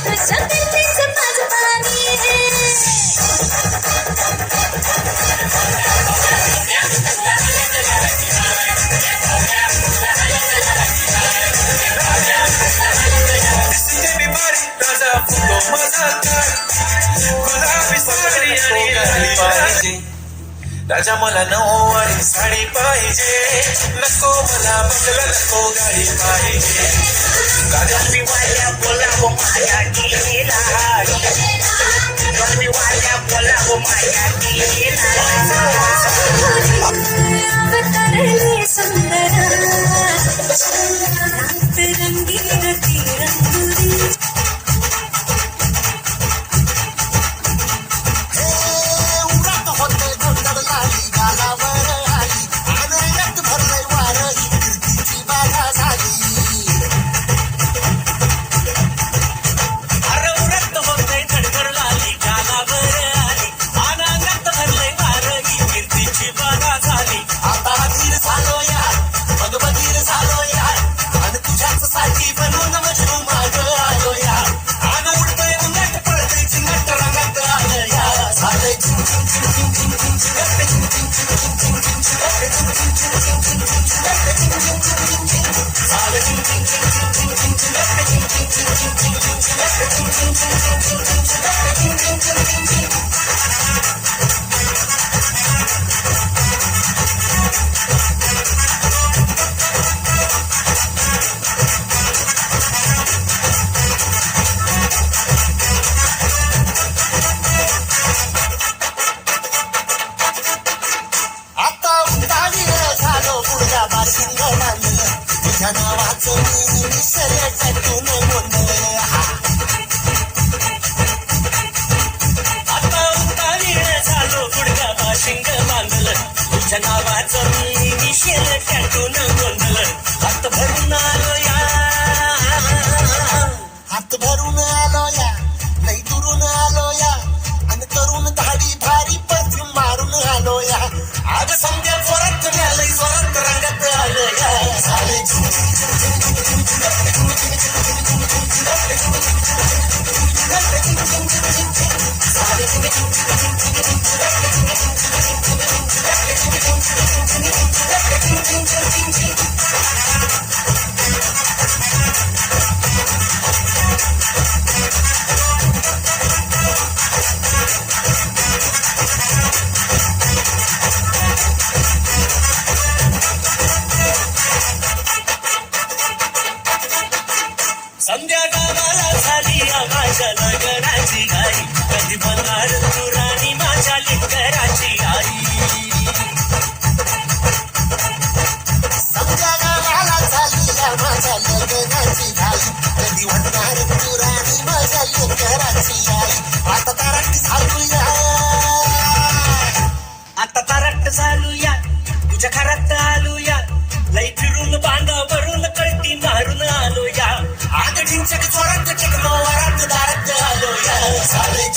तुझ्या दिल्लीचं माझं पाणी राजा मला नऊवारी साडी पाहिजे नको मला बंगला नको गाडी पाहिजे गरमी वाल्या बोलाव माझ्या गेला गरमी वाल्या बोलाव माझ्या गेला अवतरले सुंदर रंगीन तिरंगुरी नावाचं मी शेल टॅटून गोंधळ हात भरून आलो या हात भरून आलो या लई दुरून आलो या आणि करून धाडी भारी परफ्यूम मारून आलो या आज संध्या जोरात लई जोरात रंगात आलो या झाले संध्या गावाला झाली माझ्या लग्नाची घाई कधी बनणार तू राणी माझ्या लेकराची आई संध्या गावाला झाली माझ्या लग्नाची घाई कधी बनणार तू राणी माझ्या लेकराची आई आता तारट झालूया आता तारट झालूया तुझ्या घरात आलूया लई फिरून बांधावरून कळती मारून आलो या आग ढिंचक चोरात टिकलो वरात दारात आलो या साले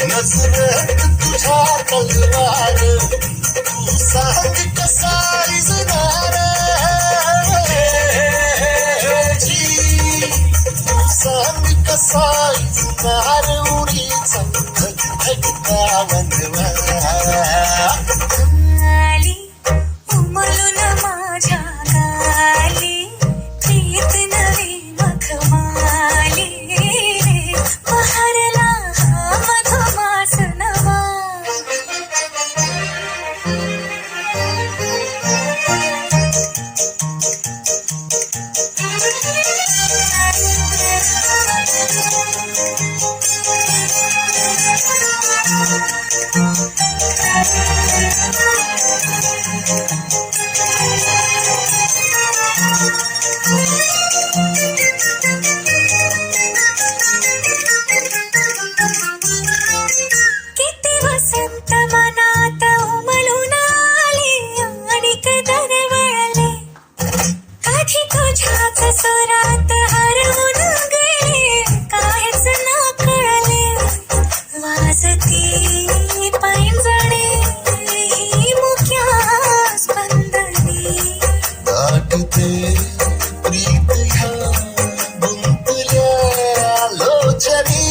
नजरेत तुझ्या तलवार तू सांग कसा इजनार तू सांग कसा इजनार उडीचा धगधगता वनवा उमलून माझ्या गाली प्रीत नवी मखमाली बहरला हा मधुमास नवा सुरात हरवून गेले काहीच न कळले वाजती पैंजणे ही मुक्या स्पंदनी दाटते प्रीत ह्या गुंतल्या लोचनी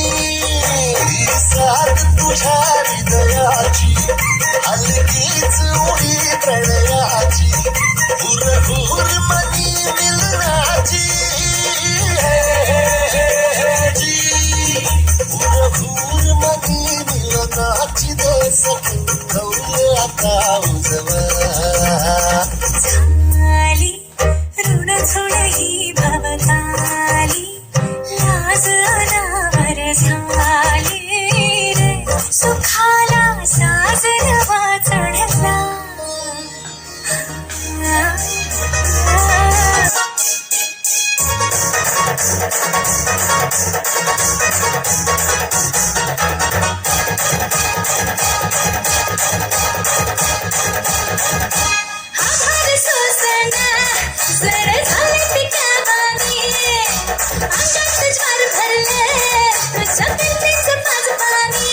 ही साथ तुझ्या हृदयाची हलकीच उडी प्रणयाची हुरहुर मनी मिलनाची हुरहुर मनी मिलनाची देसक गौर आता उजवा झाली ऋण झुण ही भवताली लाज अनावर झाली रे सुखाला साजरवा चढला आभार सोसना जर झाले पिकावानी आकाश ज्वार भरले तुझ्या पिंडीचं माझ पाणी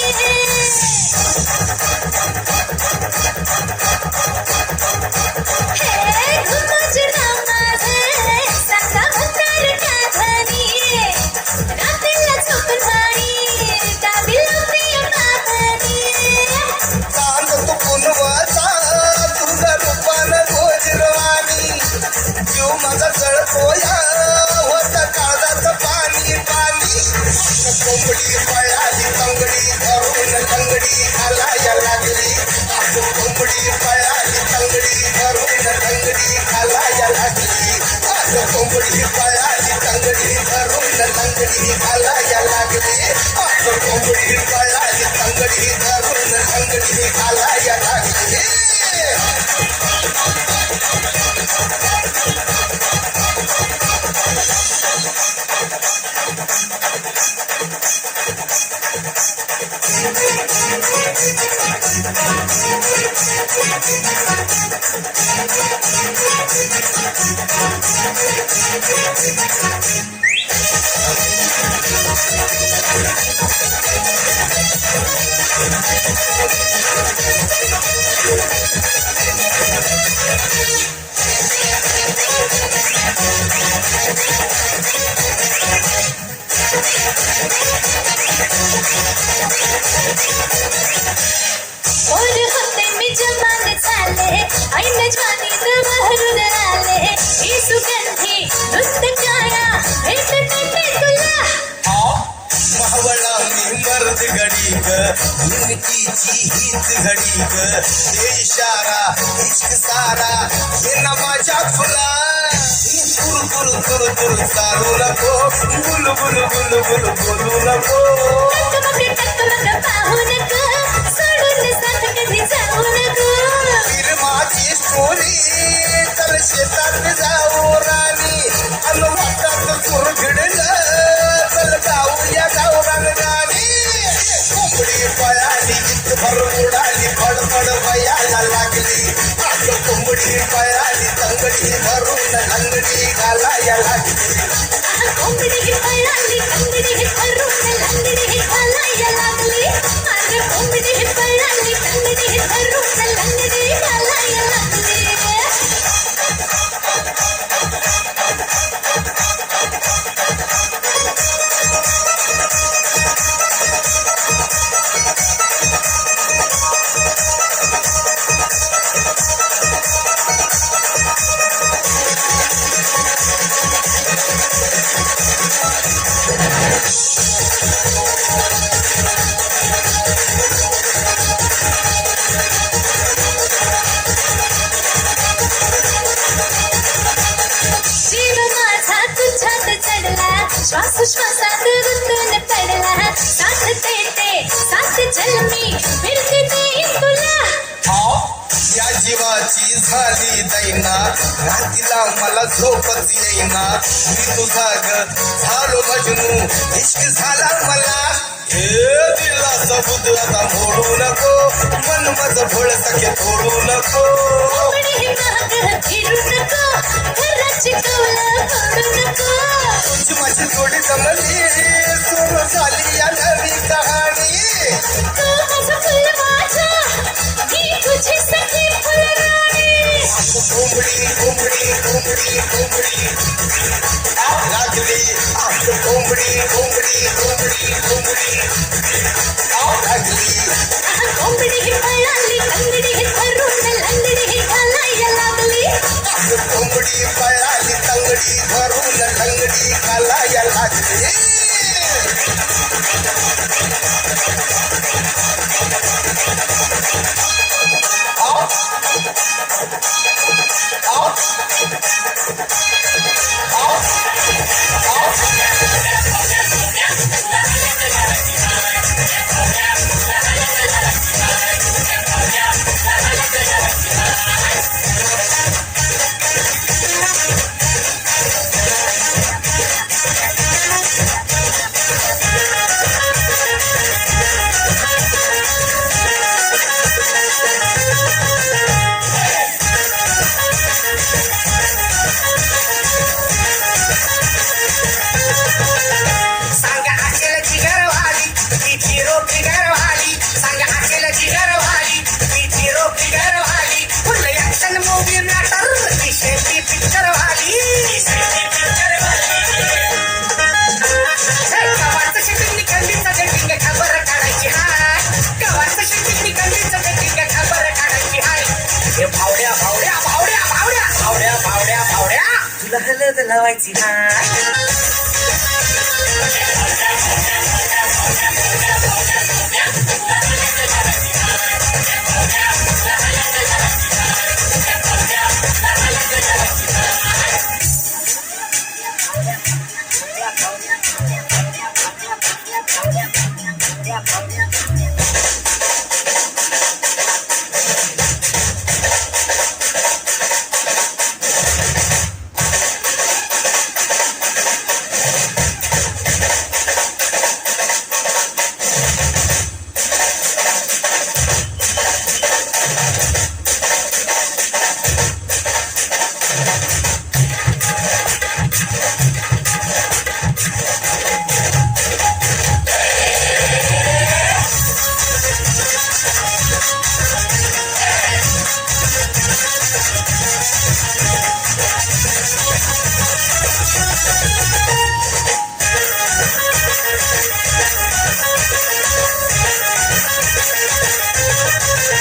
हे घुमजुना माझे साता भद्रार काधनी रात्रीला झोप झाली दाबीला प्रिय मागणी चांद तो पुनवाचा तुझ्या रूपान गोजरवाणी जीव माझा जळतोया होता काळजाचं पाणी पाणी कोंबडी पळाली तंगडी धरून लंगडी घालाया लागली कोंबडी पळाली तंगडी धरून लंगडी घालाया लागली कोंबडी पळाली तंगडी धरून लंगडी घालाया लागली कोंबडी पळाली तंगडी धरून लंगडी घालाया लागली और होते मी जमान चाले ऐन ज्वानीत बहरून आले ही सुगंधी नृत्य काया भेटते तुला मावळा मी मर्द घडी ग जिंदगीची हीच घडी ग ते इशारा इश्क सारा हे ना माझ्या फुला तुरु तुरु तुरु तुरु चालू नको बुलु बुलु बुलु बुलु बोलू नको टकमक पाहू नको सोडून साथ कधी जाऊ नको फिर माझी स्टोरी चल शेतात जाऊ राणी अनुवादात सुर भिडलं चल जाऊया गावरान गाणी कोंबडी पळाली गीत भर उडाली फडफड वयाला लागली आपलं कोंबडी पळाली तंगडी भरून लंगडी घालाया लागली कोंबडी पळाली तंगडी भरून लंगडी घालाया लागली अरे कोंबडी पळाली तंगडी भरून लंगडी घालाया लागली श्वास श्वासात गुंतून पडला साथ देते साथ जन्मी फिरते ते तुला या जीवाची झाली दैना रात्रीला मला झोपच येईना मी तुझा ग झालो मजनू इश्क झाला मला हे दिलासा बुद्ध आता मोडू नको मन माझं भोळ सखे तोडू नको कोणी माग फिरू नको घराची कौला फोडू नको तुझी माझी जोडी जमली सुरू झाली या नवी कहाणी तू माझा फुल माझा मी तुझी सखी फुलराणी कोंबडी कोंबडी कोंबडी कोंबडी लागली कोंबडी कोंबडी कोंबडी कोंबडी लागली कोंबडी ही पळाली लंगडी ही धरून लंगडी ही घालायला लागली कोंबडी पळाली तंगडी धरून लंगडी घालाया लागली सांगा असेल जिगरवाली ती झिरो फिगरवाली सांगा असेल जिगरवाली ती झिरो फिगरवाली फुल ऍक्शन मूवी मॅटर ती शेती पिक्चरवाली गव्हाचं शेतीत निकंदीचं डेटिंग खबर काढायची हाय गव्हाचं शेतीत निकंदीचं डेटिंग खबर काढायची हाय हे भावड्या भावड्या भावड्या भावड्या भावड्या भावड्या भावड्या तुला हलद लावायची हाय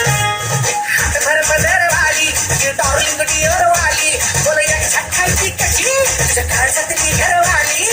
हातभर पदरवाली डार्लिंग डिअरवाली बोल या छक्काची कशी तुझ्या काळजातली घरवाली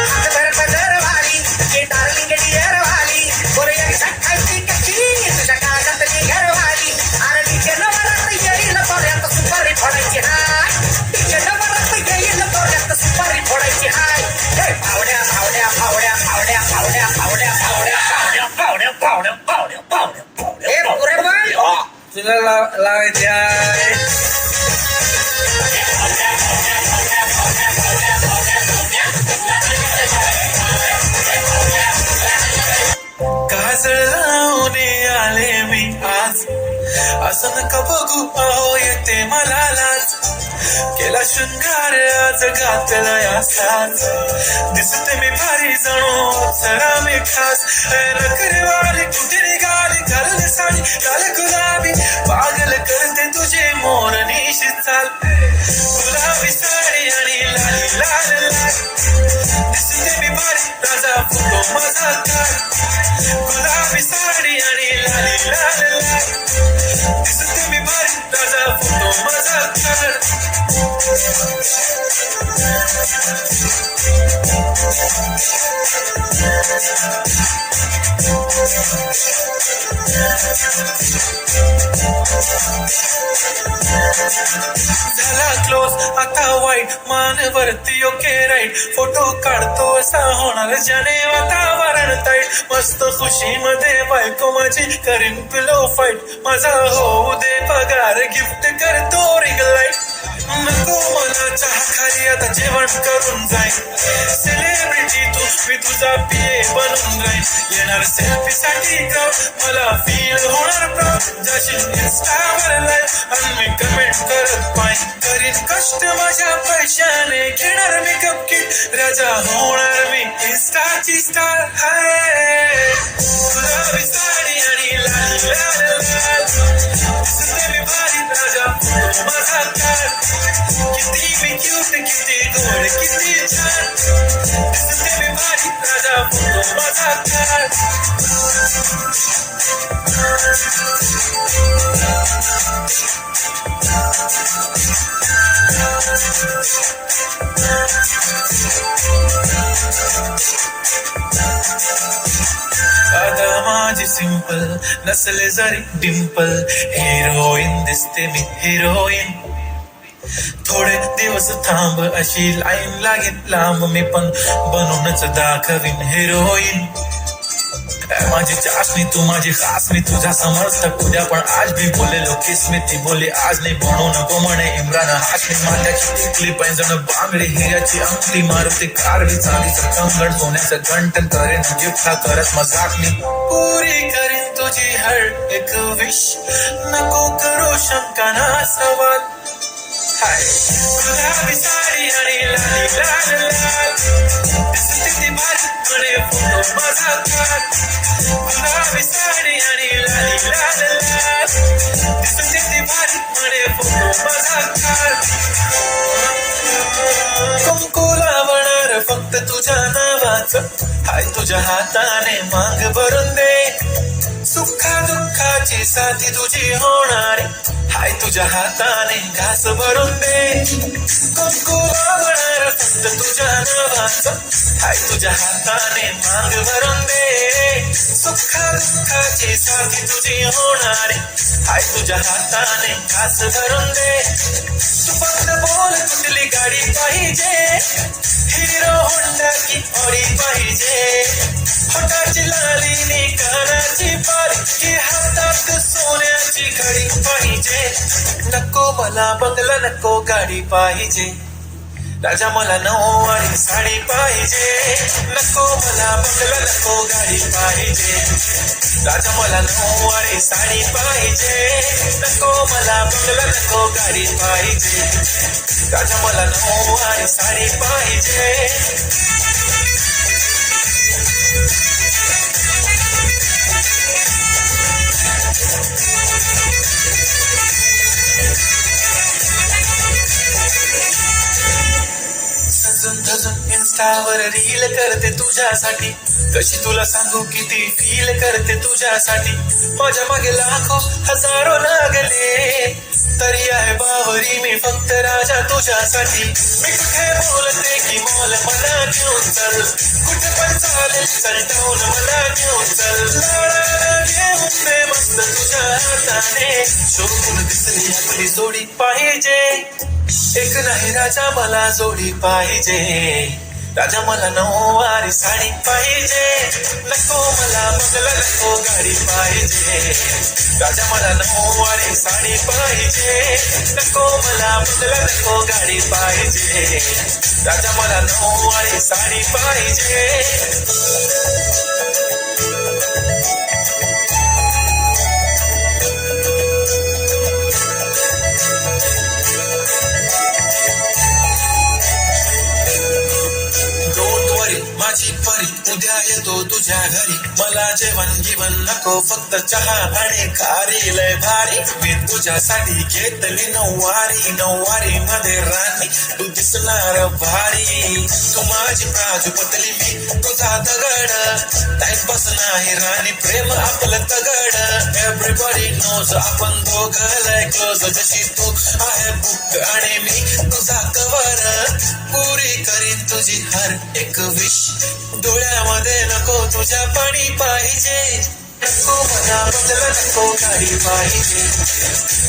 हातभर पदरवाली डार्लिंग डिअरवाली बोल या छक्काची कशी तुझ्या काळजातली घरवाली अरे तिच्या नवरात येईल तोऱ्यात सुपारी फोडायची हाय तिच्या नवरात येईल तोऱ्यात सुपारी फोडायची हाय हे भावड्या भावड्या भावड्या भावड्या भावड्या भावड्या भावड्या भावड्या भावड्या भावड्या भावड्या भावड्या हे पुरे बोल तुला लावायची आहे काजळ लावून आले मी आज असं नका बघू अहो येते मला लाज केला शृंगार आज घातला या साज दिसते मी भारी जणू जरा मी खास नखरेवाली कुठे निघाली घालून साडी लाल गुलाबी पागल करते तुझे मोर निशी चाल गुलाबी साडी आणि लाली लाल लाल दिसते मी भारी राजा फुलो माझा काळ गुलाबी साडी आणि लाली लाल लाल दिसते मी भारी राजा फुलो माझा काळ झाला क्लोज आता वाईट मानवरती ओके राईट फोटो काढतो असा होणार ज्याने वातावरण ताईट मस्त खुशी मध्ये बायको माझी करीन पिलो फाईट माझा होऊ दे पगार गिफ्ट करतो रिंग लाईट नको मला चहा खाली आता जेवण करून जाईन सेलिब्रिटी तू मी तुझा पिये बनून राहीन येणार सेल्फी साठी क्राऊड मला फील होणार प्राऊड जाशील इंस्टावर लाईव्ह आणि मी कमेंट करत पाहिन करीन कष्ट माझ्या पैशाने घेणार मेकअप किट राजा होणार मी इंस्टाची स्टार हाय गुलाबी साडी आणि लाल लाल लाल दिसते मी भारी राजा माझा कार किती मी क्यूट किती गोड किती छान दिसते मी भारी राजा माझा कार आता माझी सिंपल नसले जरी डिंपल हिरोईन दिसते मी हिरोईन थोडे दिवस थांब अशी लाईन लागेल लांब मी पण बनूनच दाखवीन हिरोईन माझी चाशनी तू माझी खास मी तुझ्या समर्थक उद्या पण आज भी बोलेलो किस मी ती बोली आज नाही बनू नको म्हणे इम्रान हाशमी माथ्याची टिकली पैंजण बांगडी हिऱ्याची अंगठी मारुती कारवी चांदीचं कंगण सोन्याचं घंटन करेन गिफ्टा करत मजाक मी पुरी करेन तुझी हर एक विश नको करू शंका ना सवाल हाय गुलाबी साडी आणि लाली लाल लाल दिसते ती भारी म्हणे फोटो माझा काढ गुलाबी साडी आणि लाली लाल लाल दिसते ती भारी म्हणे फोटो माझा काढ कुंकू लावणार फक्त तुझ्या नावाचं हाय तुझ्या हाताने माग भरून दे सुखा दुःखाची साथी तुझी होणारे हाय तुझ्या हाताने घास भरून दे कुंकू लावणार फक्त तुझ्या नावाचं हाय तुझ्या हाताने माग भरून दे सुखा दुःखाची साथी तुझी होणारे हाय तुझ्या हाताने घास भरून दे तू फक्त बोल कुठली गाडी पाहिजे हिरो होंडा की ऑडी पाहिजे होटाची लाली नी कानाची पारी की हातात सोन्याची घडी पाहिजे नको मला बंगला नको गाडी पाहिजे राजा मला नऊवारी साडी पाहिजे नको मला बंगला नको गाडी पाहिजे राजा मला नऊवारी साडी पाहिजे नको मला बंगला नको गाडी पाहिजे राजा मला नऊवारी साडी पाहिजे सजून धजून इंस्टावर रील करते तुझ्यासाठी कशी तुला सांगू किती फील करते तुझ्यासाठी माझ्या मागे लाखो हजारो लागले तरी आहे बावरी मी फक्त राजा तुझ्यासाठी मी कुठे बोलते की मॉल मला घेऊन चल कुठे पण चालेल चल टाऊन मला घेऊन चल लाडाला घेऊन दे मस्त तुझ्या हाताने शोभून दिसली आपली जोडी पाहिजे एक नाही राजा मला जोडी पाहिजे राजा मला नऊवारी साडी पाहिजे नको मला बंगला नको गाडी पाहिजे राजा मला नऊवारी साडी पाहिजे नको मला बंगला नको गाडी पाहिजे राजा मला नऊवारी साडी पाहिजे माझी परी उद्या येतो तुझ्या घरी मला जेवण गिवण नको फक्त चहा आणि खारी लय भारी मी तुझ्यासाठी घेतली नऊवारी नऊवारी मध्ये राणी तू दिसणार भारी तू माझी प्राजूपतली मी तुझा दगड टाइमपास नाही राणी प्रेम आपलं तगड एव्हरीबॉडी नोज आपण दोघं लय क्लोज जशी तू आहे बुक आणि मी तुझा कवर पुरी करीन तुझी हर एक विश डोळ्यामध्ये नको तुझ्या पाणी पाहिजे नको मला बंगला नको गाडी पाहिजे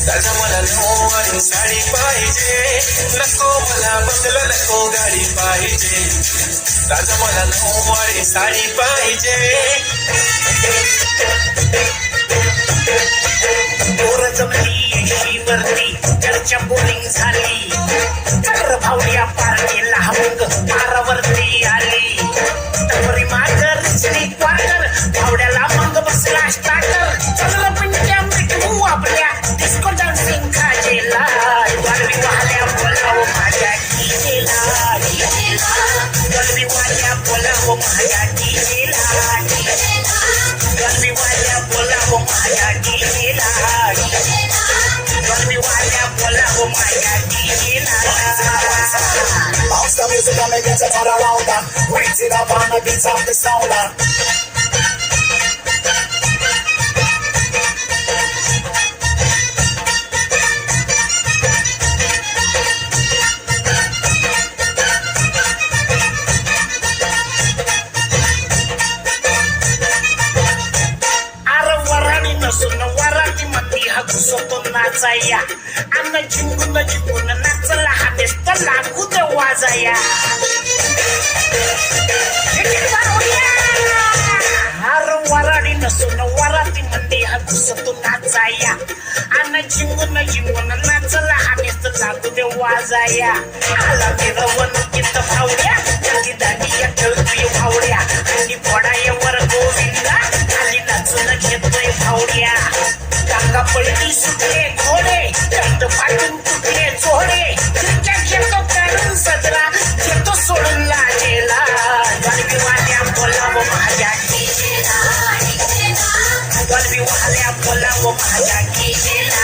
राजा मला नऊवारी साडी पाहिजे नको मला बंगला नको गाडी पाहिजे राजा मला नऊवारी साडी पाहिजे पोरं जमली वरती चर्चा बोलिंग झाली भावड्या पार्टीला मग पारावरती आली तवरी मागर रचनी क्वार्टर भावड्याला मग बसला स्टार्टर चल पिंट्या मिटवू आपल्या डिस्को डान्सिंग खाजेला गलबी वाल्या बोलाव माझ्या डीजेला गलबी वाल्या बोलाव माझ्या डीजेला गलबी वाल्या बोलाव माझ्या डीजेला गलबी वाल्या बोलाव माझ्या डीजेला Bounce the music and make it turn around. Wait it up on the beats of the sound. अरे वराडी नसून वराडी मध्ये हा घुसतो नाचाया अन्न जिंकून जिंकून नाचला हा बेस्त लागू दे वाजाया अरे वराडी नसून वराडी मध्ये हा घुसतो नाचाया अन्न जिंकून जिंकून नाचला हा बेस्त लागू दे वाजाया आला मिरवणुकीत भावड्या कधी दांडिया खेळतोय भावड्या आणि फोडायावर गोविंदा खाली नाचून घेतोय भावड्या टांगा पलटी सुटले घोडे कंठ फाटून तुटले चोडे खिडक्या घेतो काढून सदरा घेतो सोडून लाजेला गलबी वाल्या बोलाव माझ्या डीजेला गलबी वाल्या बोलाव माझ्या डीजेला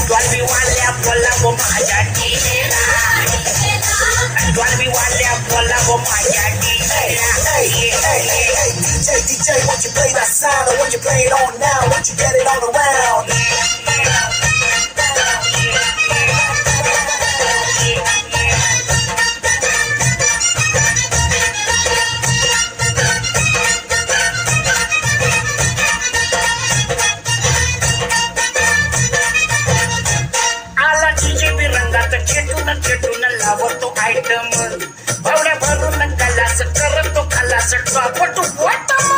गलबी वाल्या बोलाव माझ्या डीजेला गलबी वाल्या बोलाव माझ्या डीजेला DJ, won't you play that sound? Or won't you play it on now? Won't you get it on around? आला जिजेबी रंगात चेटून लावतो आयटम भावड्या भरून गलास करतो खलास ड्रॉपटू बॉटम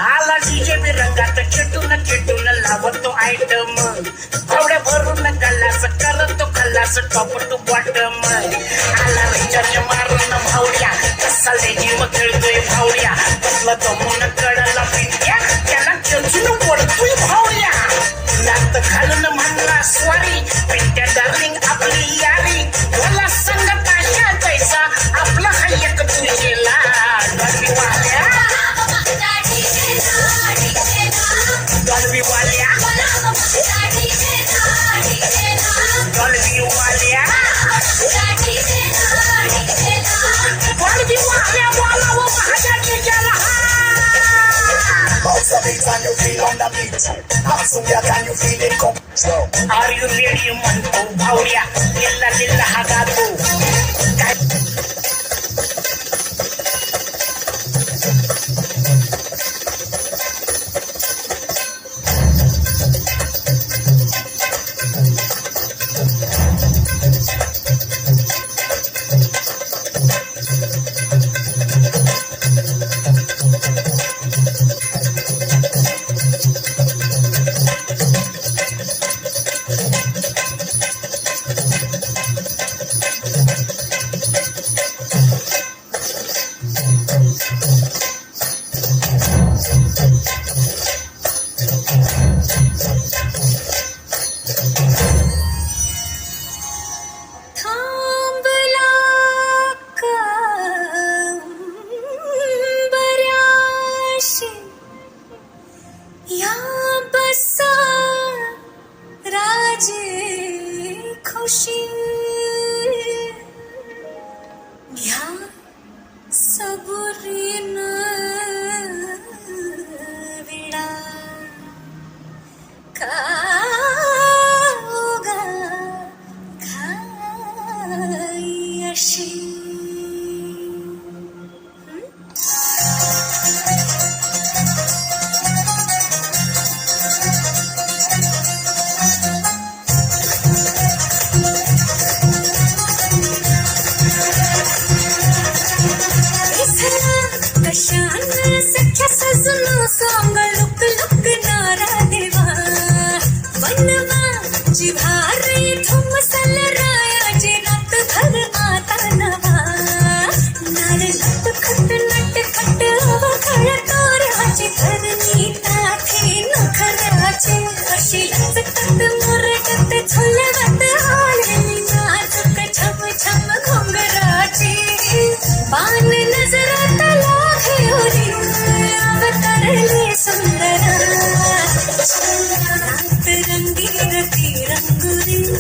आला जिजेबी रंगात चेटून लावतो आयटम भावड्या भरून गलास करतो खलास टॉपटू बॉटम आला रिचार्ज मारून भावड्या कसा लेजिम खेळतोय भावड्या बसला जमून कडला पिंट्या त्याला चचून पडतोय भावड्या लात घालून म्हणला स्वारी पिंट्या डार्लिंग आपली यारी बोला संगत अशा जैसा आपला हा एक तुझेला गलबी वाल्या गलबी वाल्या गलबी वाल्या गलबी वाल्या बोलावं माझ्या डीजेला Bounce the beats and you feel on the beat. How soon can you feel it come? Slow. Are you ready म्हणतो भावड्या लिल्ला लिल्ला हा गातो काय थांबला का बऱ्याशी या बसा राजे खुशी घ्या सबुरीन विडा का उगा घाई अशी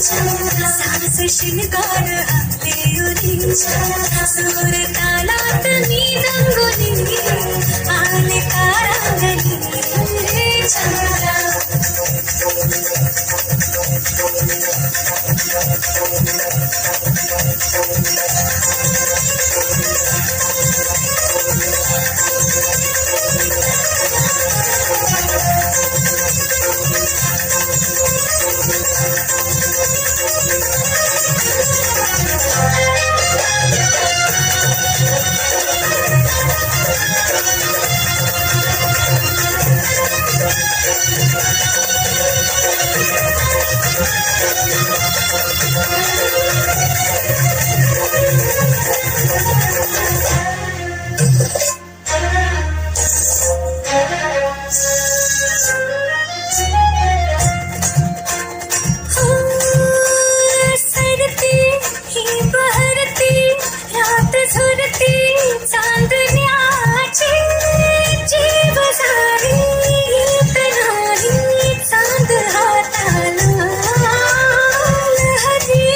साज शिणगार आले सूर तालात मी रंगोली आले कारांगणी चंद्रा सरती ही बहरती रात झुरती चांदण्याची जीव सारी नाही चांद हाताला लहरी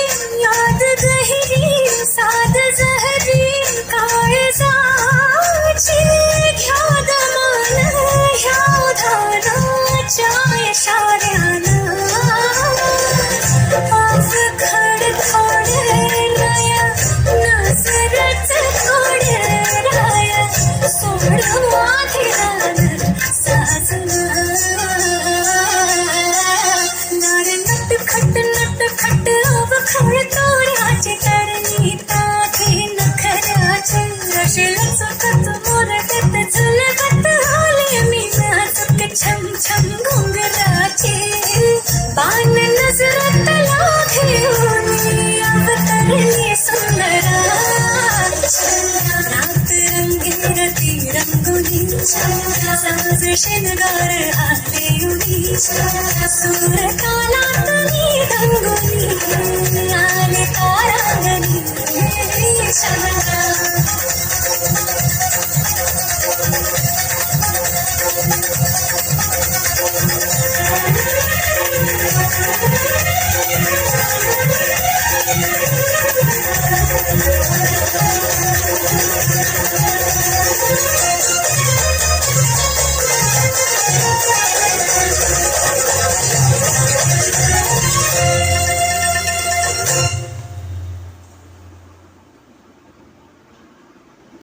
याद गहिरी साध जहरी काळजाची घ्या दमान ह्या धानाच्या इशाऱ्यानं आज खडखड लया नजरच थोड राया सोड माझे रान साजना नार नटखट अवखळ तोऱ्याचे करणी ताठे नखऱ्याचे असे लचकत मोरडत झुलगत आले मी नाचक छम छम घुंगराचे बाण नजरत घेऊन अवतरली सुंदरा रात रंगीरती रंगोली साज शिणगार आले उडी सूर कालात मी रंगोली आले कारांगणी चंद्रा